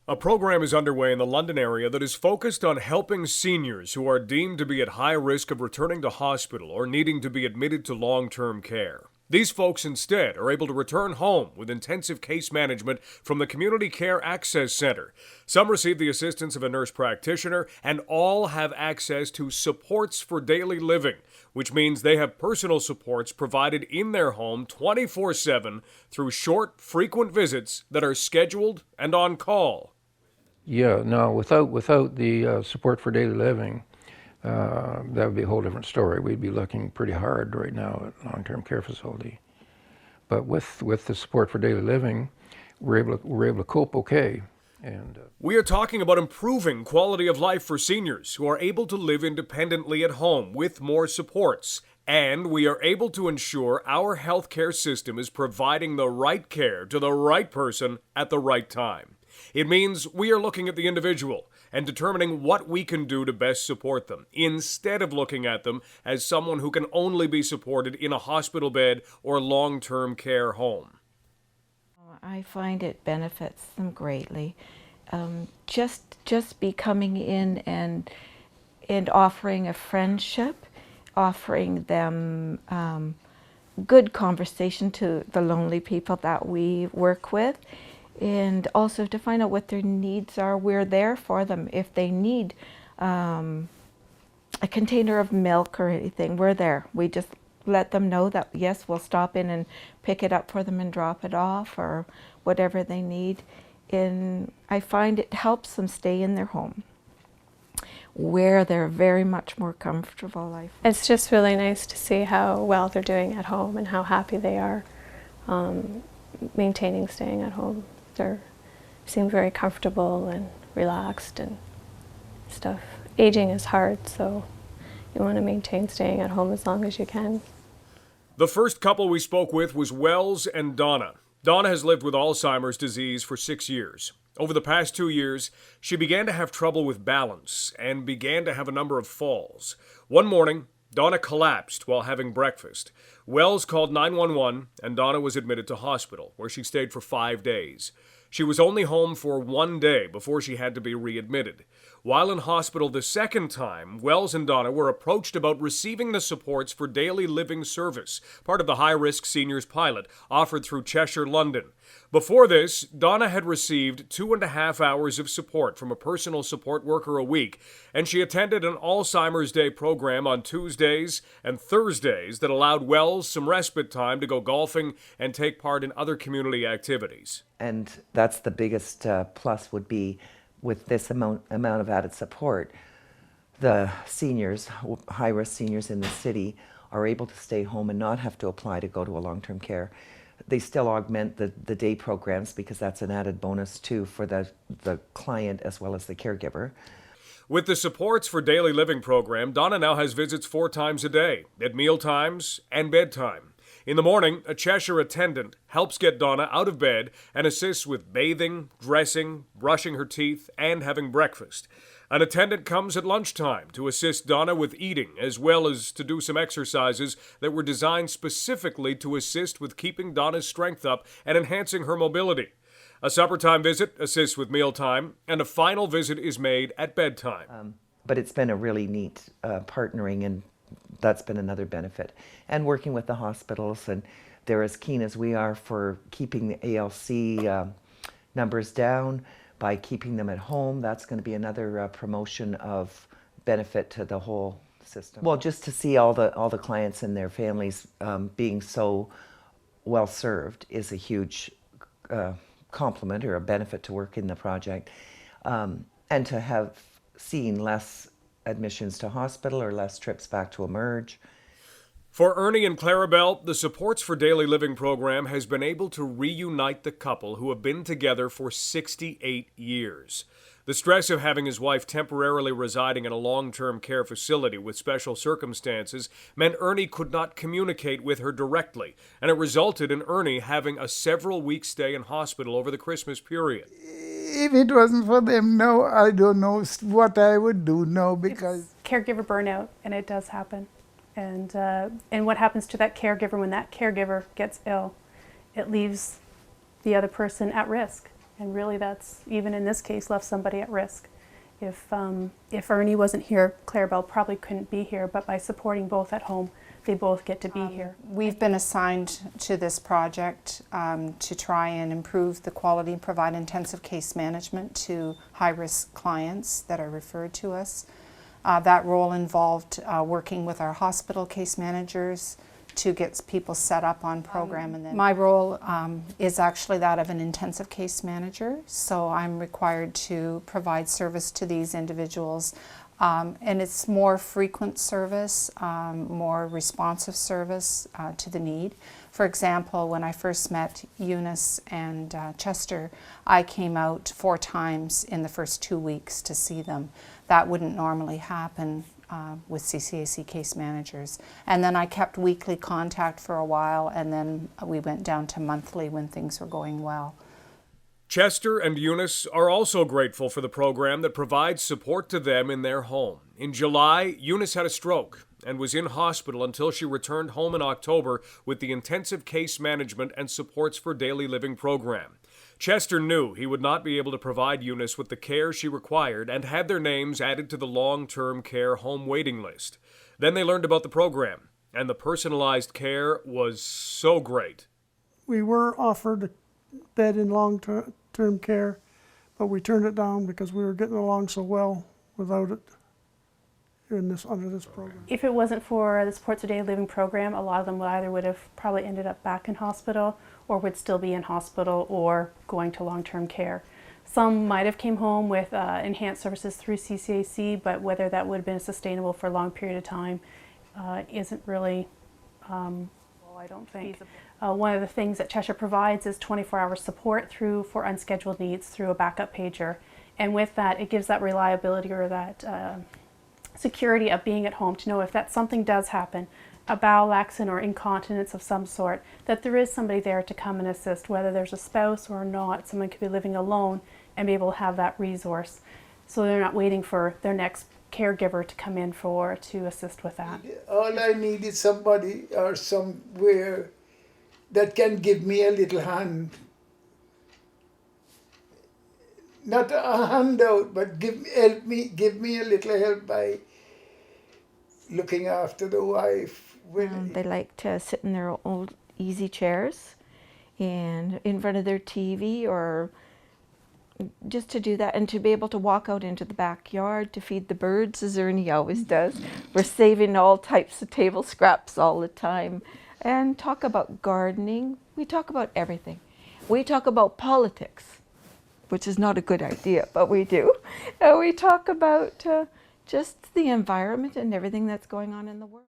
A program is underway in the London area that is focused on helping seniors who are deemed to be at high risk of returning to hospital or needing to be admitted to long-term care. These folks instead are able to return home with intensive case management from the Community Care Access Center. Some receive the assistance of a nurse practitioner, and all have access to supports for daily living, which means they have personal supports provided in their home 24/7 through short, frequent visits that are scheduled and on call. Yeah, no, without the support for daily living, that would be a whole different story. We'd be looking pretty hard right now at long-term care facility. But with the support for daily living, we're able to cope okay. And We are talking about improving quality of life for seniors who are able to live independently at home with more supports. And we are able to ensure our healthcare system is providing the right care to the right person at the right time. It means we are looking at the individual and determining what we can do to best support them, instead of looking at them as someone who can only be supported in a hospital bed or long-term care home. I find it benefits them greatly. Just be coming in and offering a friendship, offering them good conversation to the lonely people that we work with, and also to find out what their needs are. We're there for them. If they need a container of milk or anything, we're there. We just let them know that, yes, we'll stop in and pick it up for them and drop it off, or whatever they need. And I find it helps them stay in their home where they're very much more comfortable. It's just really nice to see how well they're doing at home and how happy they are maintaining staying at home. They seem very comfortable and relaxed and stuff. Aging is hard, so you want to maintain staying at home as long as you can. The first couple we spoke with was Wells and Donna. Donna has lived with Alzheimer's disease for 6 years. Over the past 2 years, she began to have trouble with balance and began to have a number of falls. One morning, Donna collapsed while having breakfast. Wells called 911 and Donna was admitted to hospital, where she stayed for 5 days. She was only home for 1 day before she had to be readmitted. While in hospital the second time, Wells and Donna were approached about receiving the supports for daily living service, part of the high-risk seniors pilot offered through Cheshire London. Before this, Donna had received 2.5 hours of support from a personal support worker a week, and she attended an Alzheimer's Day program on Tuesdays and Thursdays that allowed Wells some respite time to go golfing and take part in other community activities. And that's the biggest plus would be with this amount of added support. The seniors, high-risk seniors in the city, are able to stay home and not have to apply to go to a long-term care. They still augment the day programs because that's an added bonus too for the client as well as the caregiver. With the Supports for Daily Living program, Donna now has visits 4 times a day, at meal times and bedtime. In the morning, a Cheshire attendant helps get Donna out of bed and assists with bathing, dressing, brushing her teeth, and having breakfast. An attendant comes at lunchtime to assist Donna with eating, as well as to do some exercises that were designed specifically to assist with keeping Donna's strength up and enhancing her mobility. A suppertime visit assists with mealtime, and a final visit is made at bedtime. But it's been a really neat partnering, and that's been another benefit. And working with the hospitals, and they're as keen as we are for keeping the ALC numbers down by keeping them at home. That's going to be another promotion of benefit to the whole system. Well, just to see all the clients and their families being so well served is a huge compliment or a benefit to work in the project, and to have seen less admissions to hospital or less trips back to emerge. For Ernie and Clarabelle, the Supports for Daily Living program has been able to reunite the couple who have been together for 68 years. The stress of having his wife temporarily residing in a long-term care facility with special circumstances meant Ernie could not communicate with her directly, and it resulted in Ernie having a several-week stay in hospital over the Christmas period. If it wasn't for them now, I don't know what I would do now, because it's caregiver burnout, and it does happen. And what happens to that caregiver when that caregiver gets ill? It leaves the other person at risk. And really that's, even in this case, left somebody at risk. If Ernie wasn't here, Clarabelle probably couldn't be here, but by supporting both at home, they both get to be here. We've been assigned to this project to try and improve the quality and provide intensive case management to high-risk clients that are referred to us. That role involved working with our hospital case managers to get people set up on program. And then my role is actually that of an intensive case manager, so I'm required to provide service to these individuals. And it's more frequent service, more responsive service to the need. For example, when I first met Eunice and Chester, I came out 4 times in the first 2 weeks to see them. That wouldn't normally happen with CCAC case managers. And then I kept weekly contact for a while, and then we went down to monthly when things were going well. Chester and Eunice are also grateful for the program that provides support to them in their home. In July, Eunice had a stroke and was in hospital until she returned home in October with the Intensive Case Management and Supports for Daily Living program. Chester knew he would not be able to provide Eunice with the care she required and had their names added to the long-term care home waiting list. Then they learned about the program, and the personalized care was so great. We were offered a bed in long-term care, but we turned it down because we were getting along so well without it under this program. If it wasn't for the Supports for Daily Living program, a lot of them would have probably ended up back in hospital, or would still be in hospital or going to long-term care. Some might have came home with enhanced services through CCAC, but whether that would have been sustainable for a long period of time isn't really, well, I don't think. One of the things that Cheshire provides is 24-hour support for unscheduled needs through a backup pager. And with that, it gives that reliability or that security of being at home to know if that something does happen, a bowel accident or incontinence of some sort, that there is somebody there to come and assist, whether there's a spouse or not. Someone could be living alone and be able to have that resource. So they're not waiting for their next caregiver to come in to assist with that. All I need is somebody or somewhere that can give me a little hand. Not a handout, but give me a little help by looking after the wife. They like to sit in their old easy chairs and in front of their TV, or just to do that and to be able to walk out into the backyard to feed the birds, as Ernie always does. We're saving all types of table scraps all the time and talk about gardening. We talk about everything. We talk about politics, which is not a good idea, but we do. We talk about just the environment and everything that's going on in the world.